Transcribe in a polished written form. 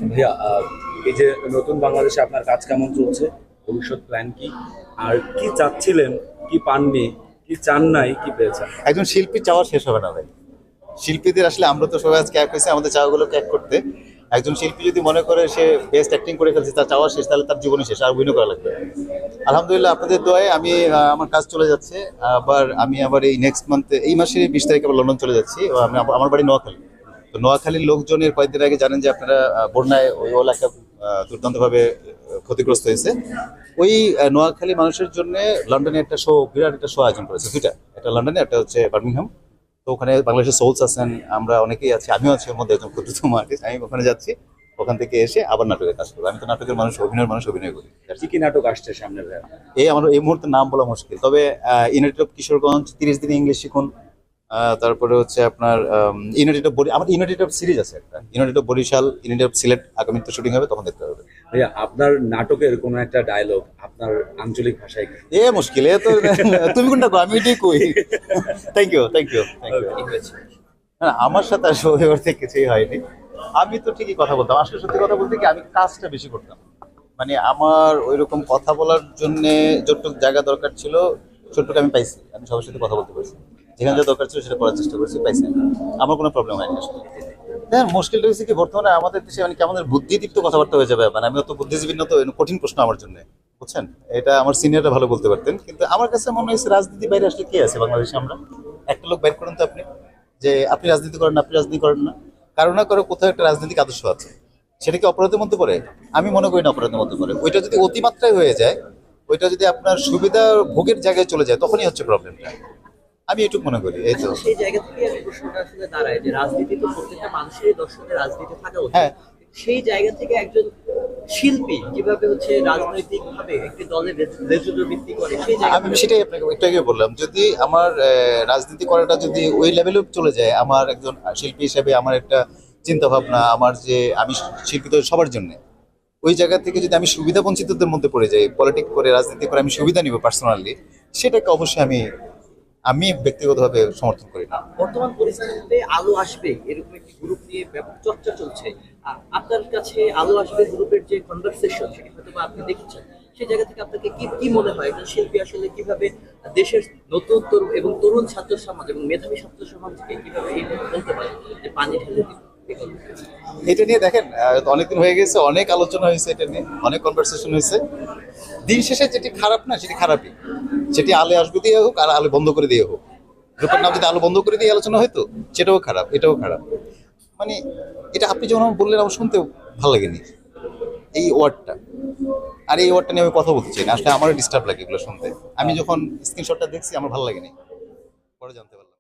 ভাইয়া, এই যে নতুন বাংলাদেশে আপনার কাজ কেমন চলছে, ভবিষ্যৎ প্ল্যান কি, আর কি চাচ্ছিলেন, কি পাননি, কি চান নাই, কি পেয়েছেন? একজন শিল্পীর চাওয়া শেষ হবে না ভাই। শিল্পীদের আসলে আমরা তো সবাই আজকে এক হয়েছে আমাদের চাওয়াগুলোকে এক করতে। একজন শিল্পী যদি মনে করে সে বেস্ট অ্যাক্টিং করে ফেলছে, তার চাওয়া শেষ, তাহলে তার জীবনই শেষ, আর অভিনয় করা লাগবে না। আলহামদুলিল্লাহ আপনাদের দোয়ায় আমি আমার কাজ চলে যাচ্ছে। আমি আবার এই নেক্সট মান্থে, এই মাসের 20 তারিখে আবার লন্ডন চলে যাচ্ছি। আমার বাড়ি নোয়াখালী। তো নোয়াখালীর লোকজনের কয়েকদিন আগে জানেন যে আপনারা বন্যায় ওই এলাকা দুর্দান্তভাবে ক্ষতিগ্রস্ত হয়েছে। ওই নোয়াখালী মানুষের জন্য লন্ডনে একটা শো, বিরাট একটা শো আয়োজন করেছে, দুইটা, একটা লন্ডনে, একটা হচ্ছে বার্মিংহাম। তো ওখানে বাংলাদেশের সোলস আছেন, আমরা অনেকেই আছি, আমিও আছি ওর মধ্যে একজন ক্ষুদ্রতম আর্টিস্ট। আমি ওখানে যাচ্ছি, ওখান থেকে এসে আবার নাটকের কাজ করবো। আমি তো নাটকের মানুষ, অভিনয়ের মানুষ, অভিনয় করি। কি কি নাটক আসছে সামনে ভাইয়া? আমার এই মুহূর্তে নাম বলা মুশকিল, তবে ইউনাইটেড অফ কিশোরগঞ্জ, 30 দিনে ইংলিশ শিখুন। তারপরে হচ্ছে আপনার ইউনাইটেড অফ আমার ইউনাইটেড অফ সিরিজ আছে একটা, united of Barishal, united of Sylhet, আগামীতে শুটিং হবে, তখন দেখতে হবে। ভাইয়া, আপনার নাটকের কোনো একটা ডায়লগ আপনার আঞ্চলিক ভাষায় কি? মুশকিল এ তো তুমি কোনটা কো, আমি এটাই কই। Thank you, thank you, thank you. কি হয়েছে? না, আমার সাথে আসলে ওই অর্থে কিছুই হয়নি। আমি তো ঠিকই কথা বলতাম, আসলে সত্যি কথা বলতে কি, আমি কাজটা বেশি করতাম। মানে আমার ওইরকম কথা বলার জন্য যতটুকু জায়গা দরকার ছিল, ছোটটুকু আমি পাইছি। আমি সবার সাথে কথা বলতে পারছি, যেখানে যা দরকার ছিল সেটা করার চেষ্টা করছি, পাইছি। আমার কোনো প্রবলেম হয়নি আসলে। হ্যাঁ, মুশকিলটা হচ্ছে কি, বর্তমানে আমাদের দেশে মানে কেমন বুদ্ধিদীপ্ত কথাবার্তা হয়ে যাবে। মানে আমি অত বুদ্ধিজীবী না, তো কঠিন প্রশ্ন আমার জন্য, বুঝছেন? এটা আমার সিনিয়ররা ভালো বলতে পারতেন, কিন্তু আমার কাছে মনে হয়েছে রাজনীতি বাইরে আসলে কি আছে বাংলাদেশে। আমরা একটা লোক বাইর করেন তো আপনি, যে আপনি রাজনীতি করেন না, আপনি রাজনীতি করেন না, কারো না কারো কোথাও একটা রাজনৈতিক আদর্শ আছে। সেটা কি অপরাধের মধ্যে পড়ে? আমি মনে করি না অপরাধের মধ্যে পড়ে। ওইটা যদি অতিমাত্রায় হয়ে যায়, ওইটা যদি আপনার সুবিধা ভোগের জায়গায় চলে যায়, তখনই হচ্ছে প্রবলেমটা। আমি এটুকু মনে করি, এই তো। আসলে সেই জায়গা থেকে আমি প্রশ্নটা আসলে দাঁড়ায় যে রাজনীতি তো প্রত্যেকটা মানুষেরই দর্শনের রাজনীতি থাকা উচিত। হ্যাঁ। সেই জায়গা থেকে একজন শিল্পী কিভাবে হচ্ছে রাজনৈতিক ভাবে একটি দলের লেজুর ভিত্তি করে সেই জায়গা আমি সেটাই আপনাকে একটু আগে বললাম, যদি আমার রাজনীতি করাটা যদি ওই লেভেলে চলে যায়, আমার একজন শিল্পী হিসেবে আমার একটা চিন্তা ভাবনা, আমার যে আমি শিল্পী তো সবার জন্য, ওই জায়গা থেকে যদি আমি সুবিধা বঞ্চিতদের মধ্যে পড়ে যাই, পলিটিক্স করে, রাজনীতি করে আমি সুবিধা নিব পার্সোনালি, সেটাকে অবশ্যই আমি আমি ব্যক্তিগতভাবে সমর্থন করি না। বর্তমান পরিস্থিতিতে আলো আসবে এরকম একটি গ্রুপ নিয়ে ব্যাপক চর্চা চলছে। আপনার কাছে আলো আসবে গ্রুপের যে কনভারসেশন সেটি হয়তো বা আপনি দেখেছেন, সেই জায়গা থেকে আপনাকে কি কি মনে হয় একজন শিল্পী আসলে কিভাবে দেশের নতুন তরুণ এবং তরুণ ছাত্র সমাজ এবং মেধাবী ছাত্র সমাজকে কিভাবে এই বলতে পারে যে পানি ঢেলে দিবে? এটা নিয়ে দেখেন, অনেকদিন হয়ে গেছে, অনেক আলোচনা হয়েছে, এটা নিয়ে অনেক কনভারসেশন হয়েছে। দিন শেষে যেটি খারাপ না, সেটি খারাপই। সেটি আলো আসবে দিয়ে হোক আর আলো বন্ধ করে দিয়ে হোক, গ্রুপের নাম যদি আলো বন্ধ করে দিয়ে আলোচনা হয়তো, সেটাও খারাপ, এটাও খারাপ। মানে এটা আপনি যখন আমার বললেন, আমার শুনতে ভালো লাগেনি এই ওয়ার্ডটা। আর এই ওয়ার্ডটা নিয়ে আমি কথা বলতে চাই না, আসলে আমারও ডিস্টার্ব লাগে এগুলো শুনতে। আমি যখন স্ক্রিনশটটা দেখছি, আমার ভালো লাগেনি, পরে জানতে পারলাম।